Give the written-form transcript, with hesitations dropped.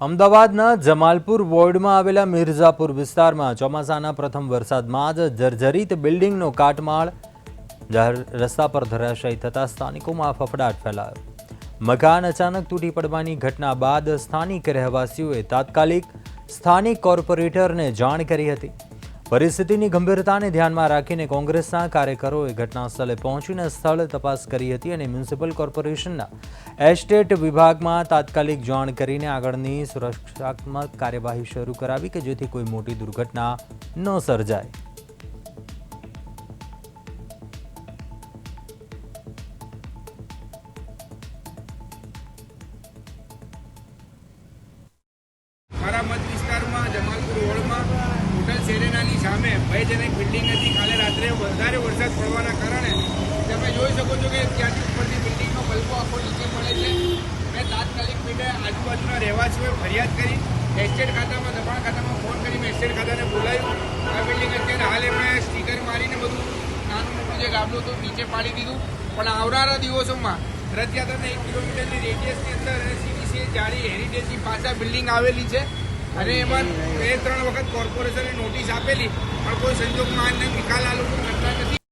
અમદાવાદના જમાલપુર વોર્ડમાં આવેલા મિર્ઝાપુર વિસ્તારમાં ચોમાસાના પ્રથમ વરસાદમાં જ જર્જરિત બિલ્ડિંગનો કાટમાળ જાહેર રસ્તા પર ધરાશાયી થતાં સ્થાનિકોમાં ફફડાટ ફેલાયો। મકાન અચાનક તૂટી પડવાની ઘટના બાદ સ્થાનિક રહેવાસીઓએ તાત્કાલિક સ્થાનિક કોર્પોરેટરને જાણ કરી હતી। પરિસ્થિતિની ગંભીરતાને ધ્યાનમાં રાખીને કોંગ્રેસના કાર્યકરોએ ઘટનાસ્થળે પહોંચીને સ્થળ તપાસ કરી હતી અને મ્યુનિસિપલ કોર્પોરેશનના એસ્ટેટ વિભાગમાં તાત્કાલિક જાણ કરીને આગળની સુરક્ષાત્મક કાર્યવાહી શરૂ કરાવી કે જેથી કોઈ મોટી દુર્ઘટના ન સર્જાય। મારા મત વિસ્તારમાં જમાલપુર વોર્ડમાં હોટલ સેરેનાની સામે ભયજનક બિલ્ડિંગ હતી। કાલે રાત્રે વધારે વરસાદ પડવાના કારણે તમે જોઈ શકો છો કે ત્યાંથી ઉપરથી બિલ્ડિંગનો બલ્બો આખો નીચે પડે છે। મેં તાત્કાલિક પેટે આજુબાજુના રહેવાસીઓએ ફરિયાદ કરી, એસ્ટેટ ખાતામાં દબાણ ખાતામાં ફોન કરી મેં એસ્ટેટ ખાતાને બોલાવ્યું। આ બિલ્ડિંગ અત્યારે હાલ એમણે સ્ટીકર મારીને બધું નાનું મોટું જે ગાબડું હતું નીચે પાડી દીધું, પણ આવનારા દિવસોમાં રથયાત્રાના 1 કિલોમીટરની રેડિયસની અંદર સીડીસી જાળી હેરિટેજની પાછા બિલ્ડિંગ આવેલી છે અને એમાં 2-3 વખત કોર્પોરેશને નોટિસ આપેલી, પણ કોઈ સંજોગમાં આનો નિકાલ આ લોકો કરતા નથી।